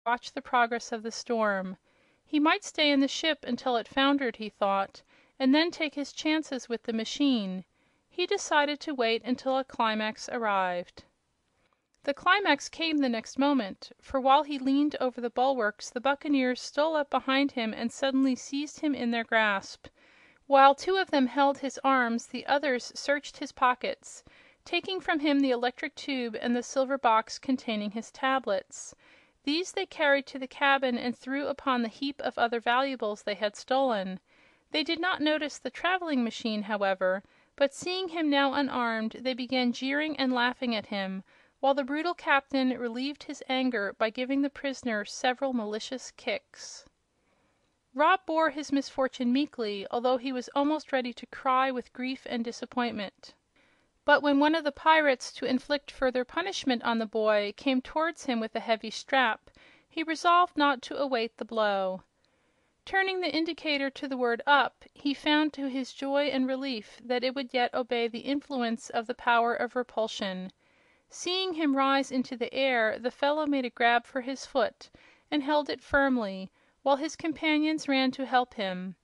watch the progress of the storm. He might stay in the ship until it foundered, he thought, and then take his chances with the machine. He decided to wait until a climax arrived. The climax came the next moment, for while he leaned over the bulwarks the Buccaneers stole up behind him and suddenly seized him in their grasp. While two of them held his arms, the others searched his pockets, taking from him the electric tube and the silver box containing his tablets. These they carried to the cabin and threw upon the heap of other valuables they had stolen. They did not notice the traveling machine, however, but seeing him now unarmed, they began jeering and laughing at him, while the brutal captain relieved his anger by giving the prisoner several malicious kicks. Rob bore his misfortune meekly, although he was almost ready to cry with grief and disappointment. But when one of the pirates, to inflict further punishment on the boy, came towards him with a heavy strap, he resolved not to await the blow. Turning the indicator to the word "up," he found to his joy and relief that it would yet obey the influence of the power of repulsion. Seeing him rise into the air, the fellow made a grab for his foot and held it firmly, while his companions ran to help him.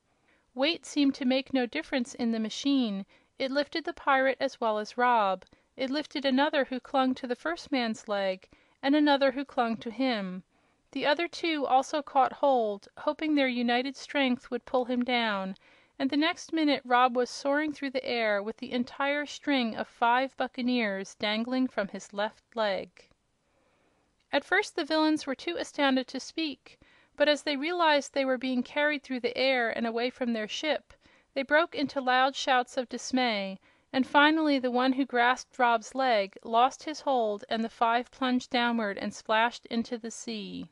Weight seemed to make no difference in the machine. It lifted the pirate as well as Rob. It lifted another who clung to the first man's leg, and another who clung to him. The other two also caught hold, hoping their united strength would pull him down, and the next minute Rob was soaring through the air with the entire string of 5 Buccaneers dangling from his left leg. At first the villains were too astounded to speak, but as they realized they were being carried through the air and away from their ship, they broke into loud shouts of dismay, and finally the one who grasped Rob's leg lost his hold and the 5 plunged downward and splashed into the sea.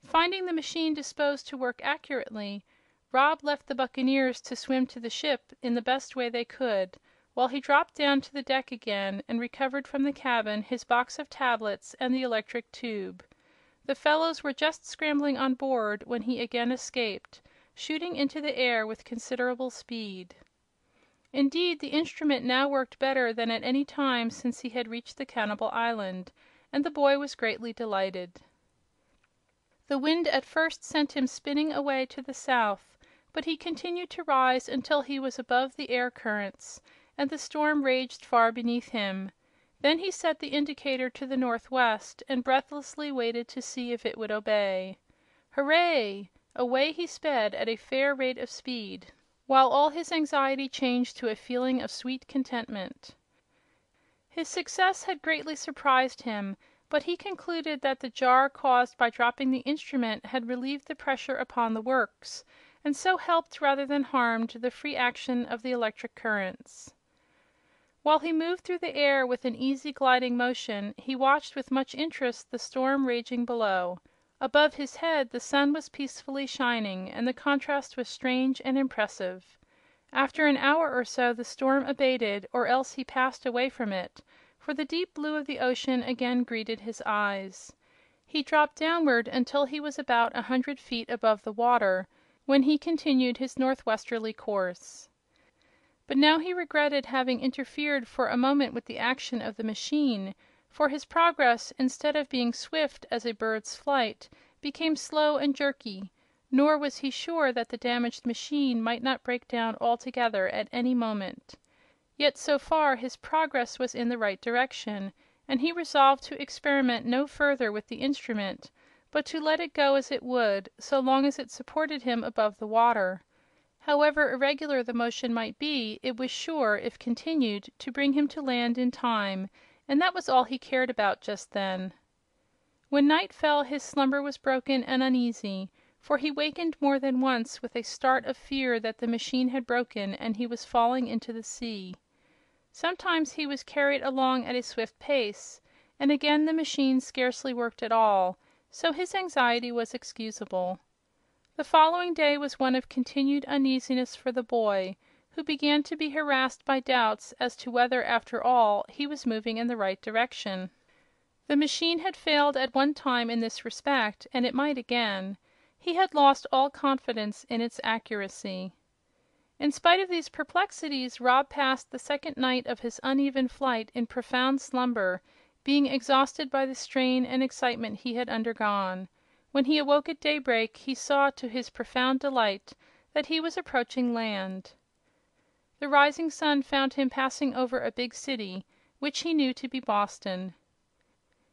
Finding the machine disposed to work accurately, Rob left the Buccaneers to swim to the ship in the best way they could, while he dropped down to the deck again and recovered from the cabin his box of tablets and the electric tube. The fellows were just scrambling on board when he again escaped, shooting into the air with considerable speed. Indeed, the instrument now worked better than at any time since he had reached the cannibal island, and the boy was greatly delighted. The wind at first sent him spinning away to the south, but he continued to rise until he was above the air currents, and the storm raged far beneath him. Then he set the indicator to the northwest and breathlessly waited to see if it would obey. Hooray! Away he sped at a fair rate of speed, while all his anxiety changed to a feeling of sweet contentment. His success had greatly surprised him, but he concluded that the jar caused by dropping the instrument had relieved the pressure upon the works, and so helped rather than harmed the free action of the electric currents. While he moved through the air with an easy gliding motion, he watched with much interest the storm raging below. Above his head the sun was peacefully shining, and the contrast was strange and impressive. After an hour or so the storm abated, or else he passed away from it, for the deep blue of the ocean again greeted his eyes. He dropped downward until he was about 100 feet above the water, when he continued his northwesterly course. But now he regretted having interfered for a moment with the action of the machine, for his progress, instead of being swift as a bird's flight, became slow and jerky, nor was he sure that the damaged machine might not break down altogether at any moment. Yet so far his progress was in the right direction, and he resolved to experiment no further with the instrument, but to let it go as it would, so long as it supported him above the water. However irregular the motion might be, it was sure, if continued, to bring him to land in time, and that was all he cared about just then. When night fell his slumber was broken and uneasy, for he wakened more than once with a start of fear that the machine had broken and he was falling into the sea. Sometimes he was carried along at a swift pace, and again the machine scarcely worked at all, so his anxiety was excusable. The following day was one of continued uneasiness for the boy, who began to be harassed by doubts as to whether, after all, he was moving in the right direction. The machine had failed at one time in this respect, and it might again. He had lost all confidence in its accuracy. In spite of these perplexities, Rob passed the second night of his uneven flight in profound slumber, being exhausted by the strain and excitement he had undergone. When he awoke at daybreak he saw, to his profound delight, that he was approaching land. The rising sun found him passing over a big city, which he knew to be Boston.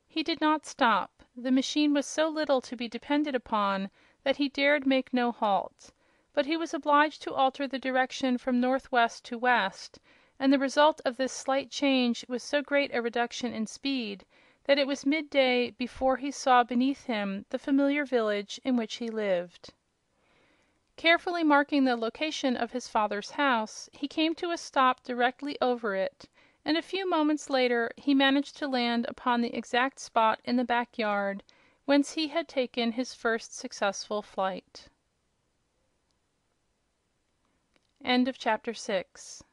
He did not stop. The machine was so little to be depended upon that he dared make no halt. But he was obliged to alter the direction from northwest to west, and the result of this slight change was so great a reduction in speed that it was midday before he saw beneath him the familiar village in which he lived. Carefully marking the location of his father's house, he came to a stop directly over it, and a few moments later he managed to land upon the exact spot in the back yard whence he had taken his first successful flight. End of chapter 6.